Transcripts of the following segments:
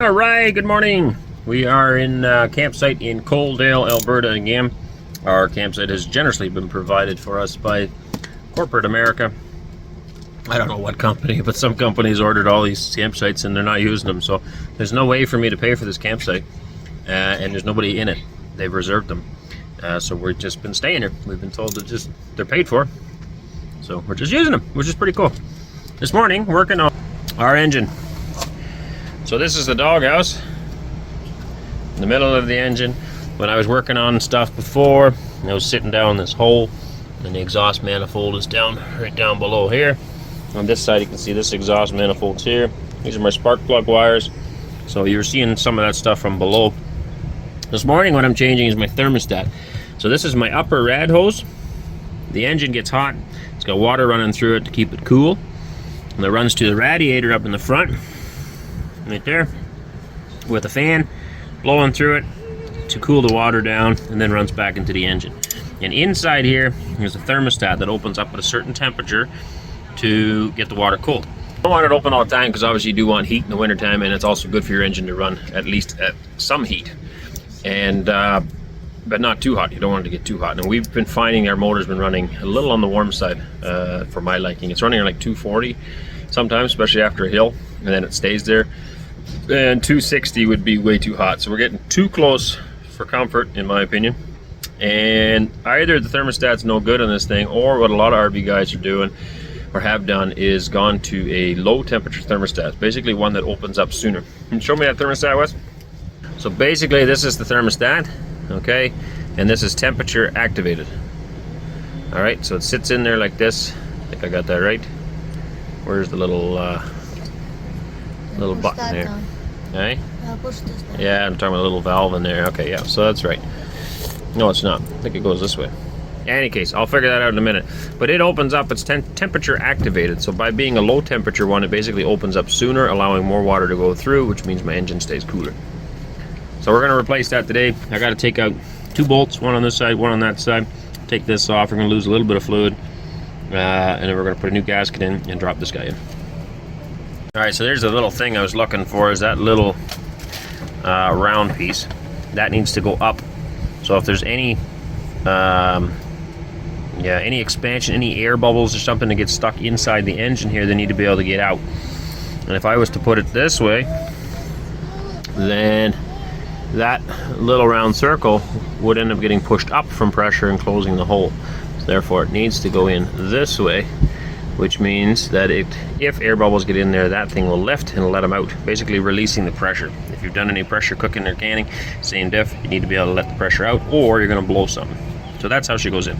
All right, good morning. We are in campsite in Coaldale, Alberta again. Our campsite has generously been provided for us by corporate America. I don't know what company, but some companies ordered all these campsites and they're not using them, so there's no way for me to pay for this campsite, and there's nobody in it. They've reserved them, so we've just been staying here. We've been told that they're paid for, so we're just using them, which is pretty cool. This morning, working on our engine. So this is the doghouse in the middle of the engine. When I was working on stuff before, I was sitting down this hole, and the exhaust manifold is right down below here. On this side, you can see this exhaust manifold's here. These are my spark plug wires. So you're seeing some of that stuff from below. This morning, what I'm changing is my thermostat. So this is my upper rad hose. The engine gets hot. It's got water running through it to keep it cool. And it runs to the radiator up in the front, right there, with a fan blowing through it to cool the water down, and then runs back into the engine. And inside here, there's a thermostat that opens up at a certain temperature to get the water cool. You don't want it open all the time because obviously you do want heat in the wintertime, and it's also good for your engine to run at least at some heat, and but not too hot. You don't want it to get too hot. And we've been finding our motor's been running a little on the warm side for my liking. It's running at like 240 sometimes, especially after a hill, and then it stays there. And 260 would be way too hot, so we're getting too close for comfort, in my opinion. And either the thermostat's no good on this thing, or what a lot of RV guys are doing or have done is gone to a low temperature thermostat, basically one that opens up sooner. Can you show me that thermostat, Wes? So basically this is the thermostat, okay, and this is temperature activated. All right, so it sits in there like this. I think I got that right. Where's the little button there? Okay. Yeah, I'm talking about a little valve in there. Okay, yeah, so that's right. No, it's not. I think it goes this way. In any case, I'll figure that out in a minute. But it opens up, it's temperature activated. So by being a low temperature one, it basically opens up sooner, allowing more water to go through, which means my engine stays cooler. So we're gonna replace that today. I gotta take out 2 bolts, one on this side, one on that side. Take this off, we're gonna lose a little bit of fluid. And then we're gonna put a new gasket in and drop this guy in. All right, so there's the little thing I was looking for, is that little round piece. That needs to go up. So if there's any expansion, any air bubbles or something that gets stuck inside the engine here, they need to be able to get out. And if I was to put it this way, then that little round circle would end up getting pushed up from pressure and closing the hole. So therefore it needs to go in this way, which means that if air bubbles get in there, that thing will lift and let them out, basically releasing the pressure. If you've done any pressure cooking or canning, same diff, you need to be able to let the pressure out, or you're going to blow something. So that's how she goes in.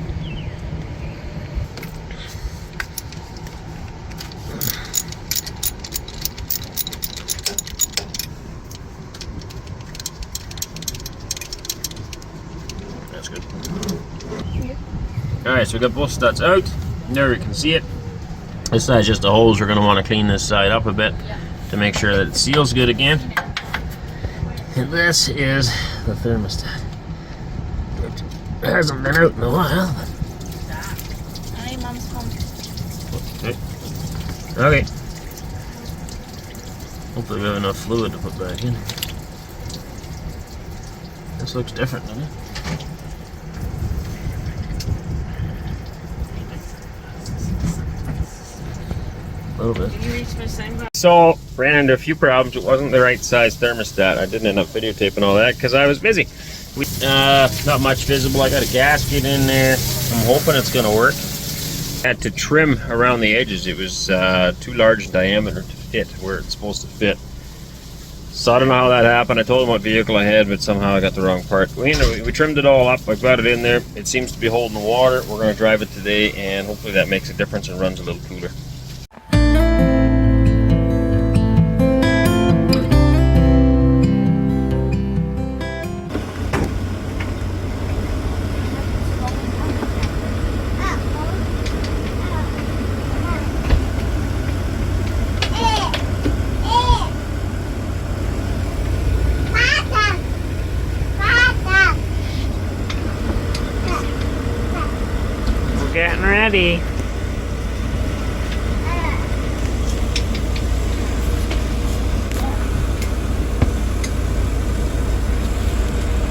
That's good. Alright, so we got both studs out. There you can see it. This side's just a hose. We're going to want to clean this side up a bit to make sure that it seals good again. And this is the thermostat. It hasn't been out in a while. Hey, Mom's home. Okay. Hopefully we have enough fluid to put back in. This looks different, doesn't it? A little bit. So, ran into a few problems. It wasn't the right size thermostat. I didn't end up videotaping all that because I was busy. Not much visible. I got a gasket in there. I'm hoping it's going to work. Had to trim around the edges. It was too large in diameter to fit where it's supposed to fit. So I don't know how that happened. I told them what vehicle I had, but somehow I got the wrong part. We trimmed it all up. I got it in there. It seems to be holding the water. We're going to drive it today, and hopefully that makes a difference and runs a little cooler. Getting ready.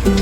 Good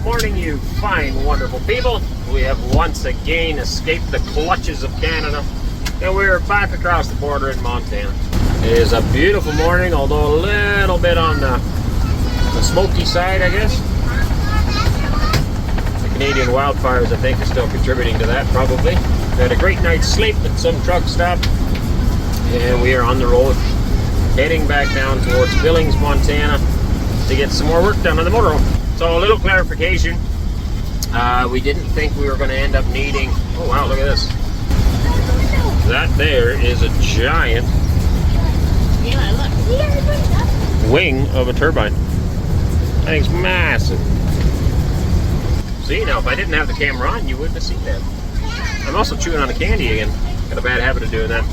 morning, you fine, wonderful people. We have once again escaped the clutches of Canada, and we're back across the border in Montana. It is a beautiful morning, although a little bit on the smoky side, I guess. The Canadian wildfires, I think, are still contributing to that, probably. We had a great night's sleep at some truck stop, and we are on the road, heading back down towards Billings, Montana, to get some more work done on the motorhome. So a little clarification, we didn't think we were going to end up needing, oh wow, look at this. That there is a giant wing of a turbine. That thing's massive. See, now if I didn't have the camera on, you wouldn't have seen that. I'm also chewing on a candy again. Got a bad habit of doing that.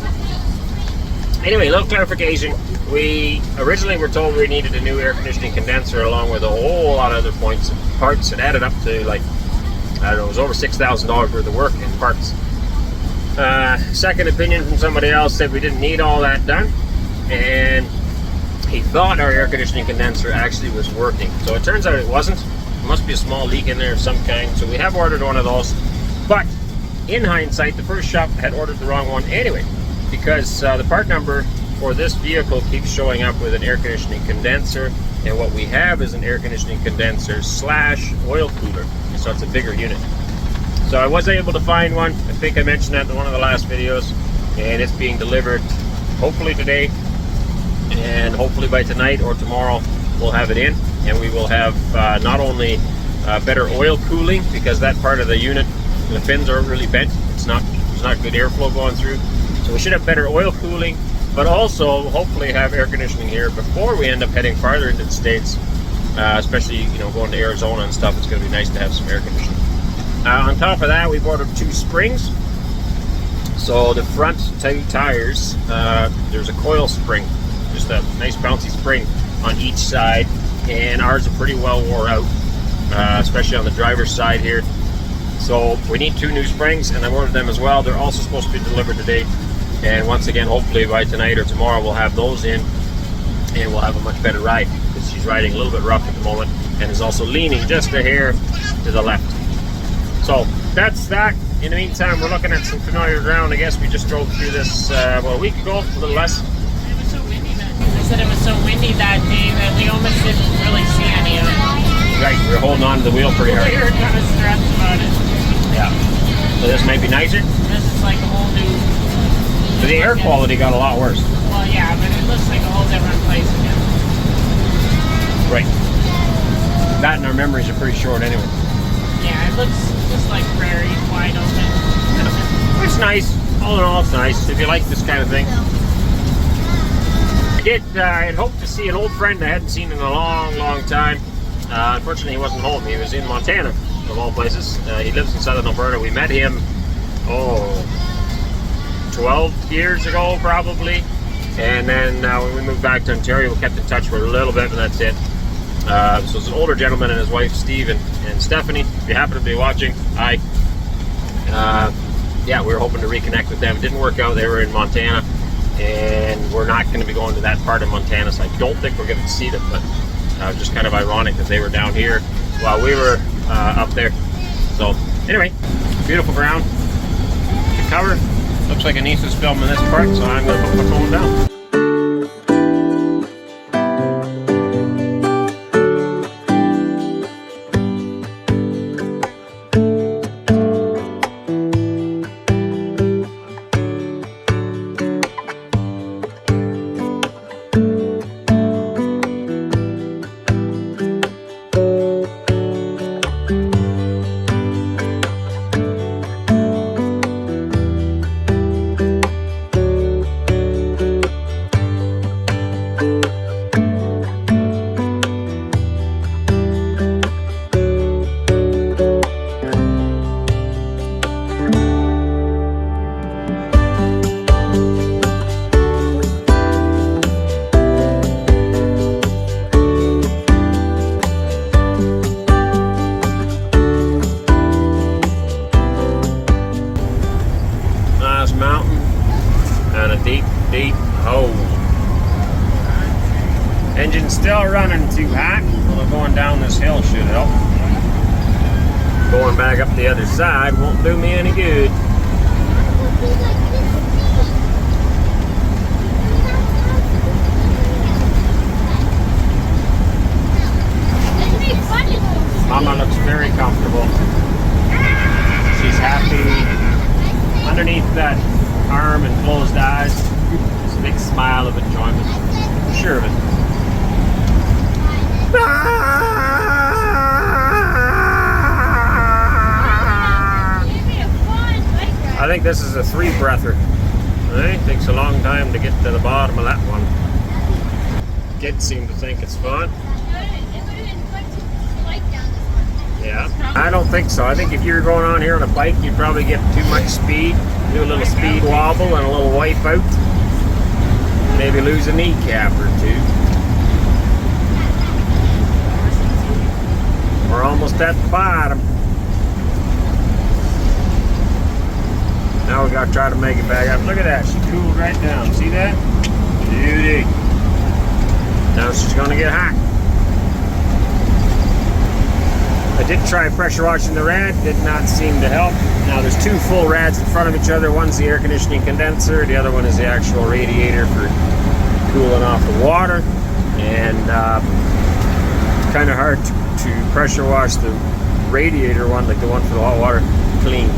Anyway, little clarification. We originally were told we needed a new air conditioning condenser along with a whole lot of other parts. It added up to, like, I don't know, it was over $6,000 worth of work in parts. Second opinion from somebody else said we didn't need all that done, and he thought our air conditioning condenser actually was working. So it turns out it wasn't. There must be a small leak in there of some kind. So we have ordered one of those. But in hindsight, the first shop had ordered the wrong one anyway, because the part number for this vehicle keeps showing up with an air conditioning condenser, and what we have is an air conditioning condenser slash oil cooler, so it's a bigger unit. So I was able to find one. I think I mentioned that in one of the last videos, and it's being delivered hopefully today, and hopefully by tonight or tomorrow we'll have it in, and we will have not only better oil cooling, because that part of the unit, the fins are really bent, there's not good airflow going through, so we should have better oil cooling, but also hopefully have air conditioning here before we end up heading farther into the States, especially, you know, going to Arizona and stuff. It's going to be nice to have some air conditioning. On top of that, we've ordered 2 springs. So the front 2 tires, there's a coil spring, just a nice bouncy spring on each side, and ours are pretty well wore out, especially on the driver's side here. So we need 2 new springs, and I ordered them as well. They're also supposed to be delivered today. And once again, hopefully by tonight or tomorrow, we'll have those in, and we'll have a much better ride, because she's riding a little bit rough at the moment and is also leaning just a hair to the left. So that's that. In the meantime, we're looking at some familiar ground. I guess we just drove through this a week ago, a little less. It was so windy that day. They said it was so windy that day that we almost didn't really see any of it. Right, we're holding on to the wheel pretty hard. We were kind of stressed about it. Yeah. So this might be nicer. This is like a whole new... But the air quality got a lot worse. Well, yeah, but it looks like a whole different place again. Right. That and our memories are pretty short anyway. Yeah, it looks just like prairie, wide open. Yeah. It's nice. All in all, it's nice if you like this kind of thing. I had hoped to see an old friend I hadn't seen in a long time. Unfortunately, he wasn't home. He was in Montana, of all places. He lives in southern Alberta. We met him, 12 years ago, probably. And then when we moved back to Ontario, we kept in touch for a little bit, and that's it. So it's an older gentleman and his wife, Steve and Stephanie. If you happen to be watching, hi. Yeah, we were hoping to reconnect with them. It didn't work out. They were in Montana. and we're not going to be going to that part of Montana, so I don't think we're going to see them, but just kind of ironic that they were down here while we were up there. So anyway, beautiful ground to cover. Looks like Anissa's filming this part, so I'm going to put my phone down. Mountain and a deep hole. Engine's still running too hot, although going down this hill should help. Going back up the other side won't do me any good. Mama looks very comfortable. She's happy. Underneath that arm and closed eyes, it's a big smile of enjoyment. I'm sure of it. I think this is a 3-breather. It takes a long time to get to the bottom of that one. Kids seem to think it's fun. Yeah, I don't think so. I think if you were going on here on a bike, you'd probably get too much speed, do a little speed wobble and a little wipe out, maybe lose a kneecap or two. We're almost at the bottom. Now we gotta try to make it back up. Look at that, she cooled right down. See that? Beauty. Now she's gonna get hot. I did try pressure washing the rad, did not seem to help. Now there's 2 full rads in front of each other. One's the air conditioning condenser, the other one is the actual radiator for cooling off the water. And it's kind of hard to pressure wash the radiator one, like the one for the hot water, clean.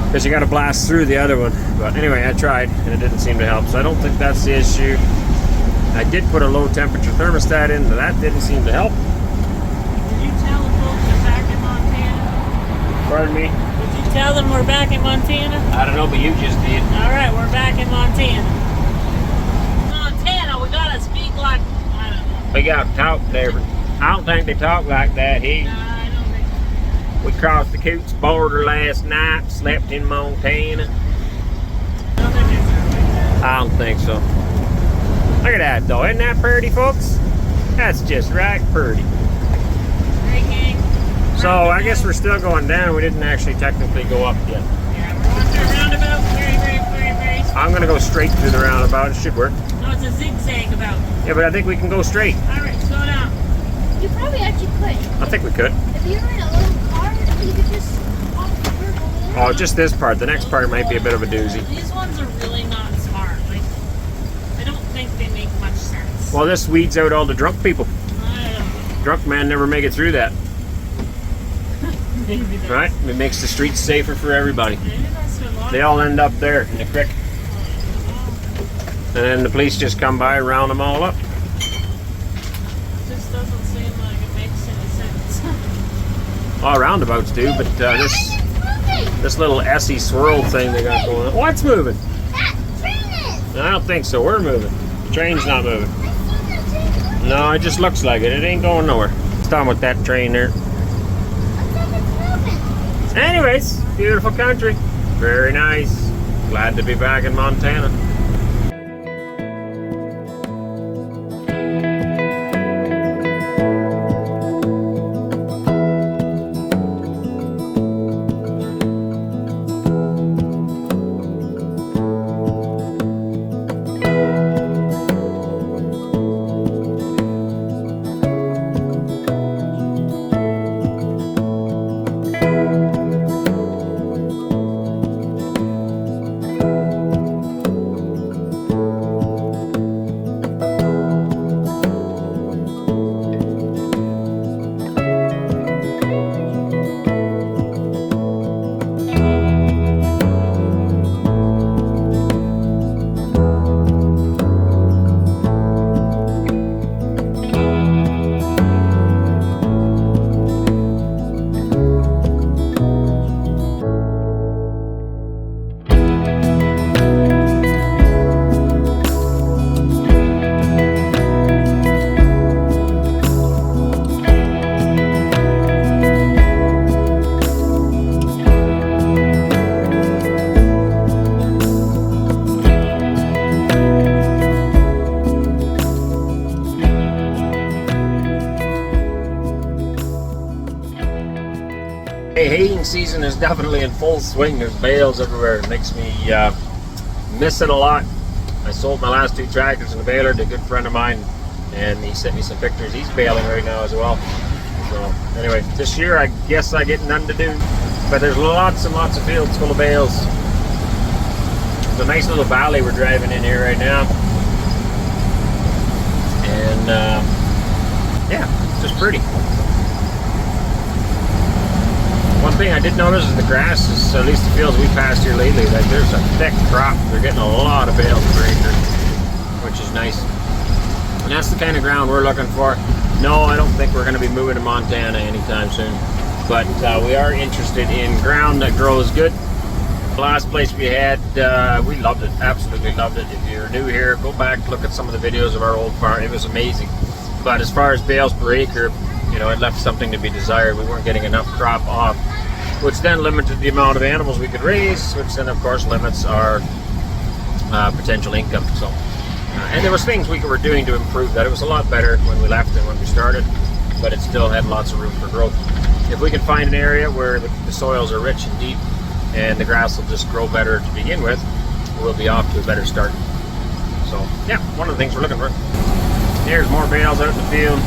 Because you got to blast through the other one. But anyway, I tried and it didn't seem to help. So I don't think that's the issue. I did put a low temperature thermostat in, but that didn't seem to help. Pardon me? Did you tell them we're back in Montana? I don't know, but you just did. Alright, we're back in Montana. Montana, we gotta speak like, I don't know. We got to talk different. I don't think they talk like that here. No, I don't think so. We crossed the Coots border last night, slept in Montana. I don't think so. Look at that though, isn't that pretty, folks? That's just right pretty. So I guess we're still going down. We didn't actually technically go up yet. Yeah, we're going through a roundabout. Very small. I'm gonna go straight through the roundabout. It should work. No, it's a zigzag about. Yeah, but I think we can go straight. Alright, slow down. You probably actually could. I think we could. If you're in a little car, you could just off the curb a little. Oh, just this part. The next part might be a bit of a doozy. These ones are really not smart. Like, I don't think they make much sense. Well, this weeds out all the drunk people. I don't know. Drunk men never make it through that. Maybe that's, Right? It makes the streets safer for everybody. maybe that's a lot. They all end up there in the creek. And then the police just come by and round them all up. It just doesn't seem like it makes any sense. All roundabouts do, but this little Essie swirl thing they got going on. What's moving? That train is. I don't think so. We're moving. The train's not moving. I see the train. No, it just looks like it. It ain't going nowhere. It's done with that train there. Looks like it's moving. Anyways, beautiful country. Very nice. Glad to be back in Montana. season is definitely in full swing. There's bales everywhere. It makes me miss it a lot. I sold my last 2 tractors and a baler to a good friend of mine, and he sent me some pictures. He's baling right now as well. So anyway, this year I guess I get none to do, but there's lots and lots of fields full of bales. It's a nice little valley we're driving in here right now, and yeah, it's just pretty. One thing I did notice is the grass is, at least the fields we passed here lately, that there's a thick crop. They're getting a lot of bales per acre, which is nice. And that's the kind of ground we're looking for. No, I don't think we're going to be moving to Montana anytime soon, but we are interested in ground that grows good. The last place we had, we loved it, absolutely loved it. If you're new here, go back, look at some of the videos of our old farm. It was amazing. But as far as bales per acre, you know, it left something to be desired. We weren't getting enough crop off, which then limited the amount of animals we could raise, which then of course limits our potential income. So, and there was things we were doing to improve that. It was a lot better when we left than when we started, but it still had lots of room for growth. If we can find an area where the soils are rich and deep and the grass will just grow better to begin with, we'll be off to a better start. So yeah, one of the things we're looking for. Here's more bales out in the field.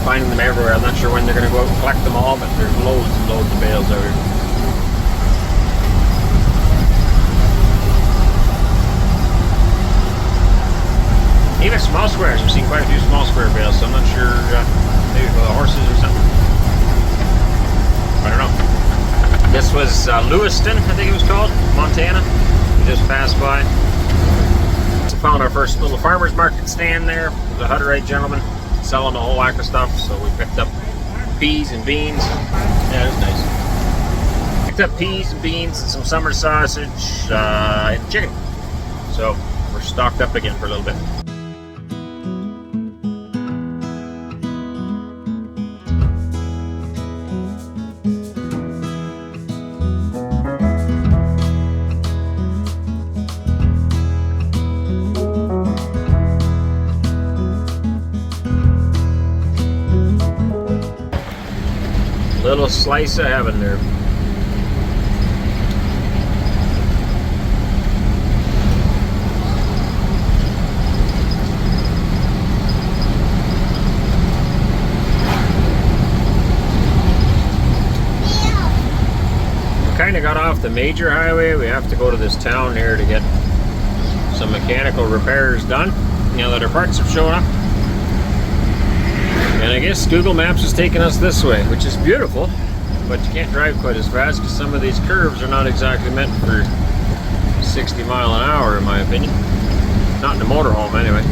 Finding them everywhere. I'm not sure when they're going to go out and collect them all, but there's loads and loads of bales out here. Even small squares. I've seen quite a few small square bales, so I'm not sure, maybe for the horses or something. I don't know. This was Lewiston, I think it was called, Montana. We just passed by. So found our first little farmer's market stand there. There's a Hutterite gentleman selling a whole whack of stuff, so we picked up peas and beans. Yeah, it was nice. Picked up peas and beans and some summer sausage and chicken. So we're stocked up again for a little bit. Little slice of heaven there. We kind of got off the major highway. We have to go to this town here to get some mechanical repairs done. Now that our parts have shown up. And I guess Google Maps is taking us this way, which is beautiful, but you can't drive quite as fast because some of these curves are not exactly meant for 60 mile an hour, in my opinion. Not in a motorhome, anyway.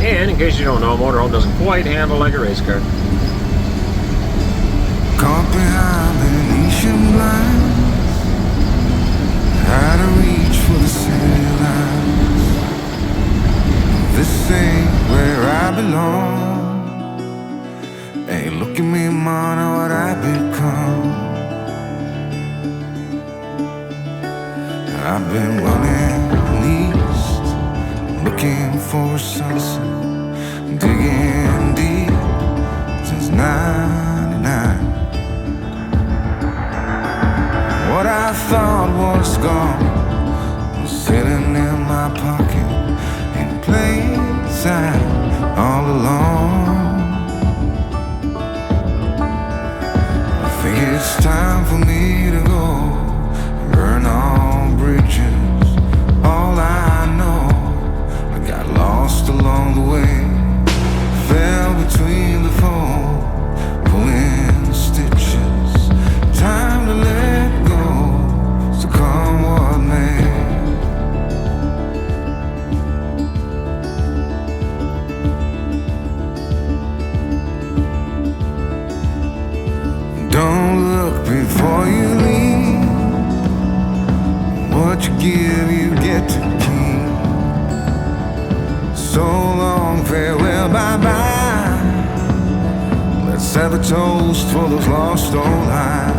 And in case you don't know, a motorhome doesn't quite handle like a race car. Caught behind Venetian blinds, how to reach for the city lines. This ain't where I belong. Hey, look at me, man, what I've become. I've been running east, looking for a sunset, digging deep since '99. What I thought was gone was sitting in my pocket, plain sight all along. I think it's time for me to go, burn all bridges. All I know, I got lost along the way, fell between the foam, pulling stitches. Time to let go, so come what may. Don't look before you leave. What you give, you get to keep. So long, farewell, bye-bye. Let's have a toast for those lost old lives.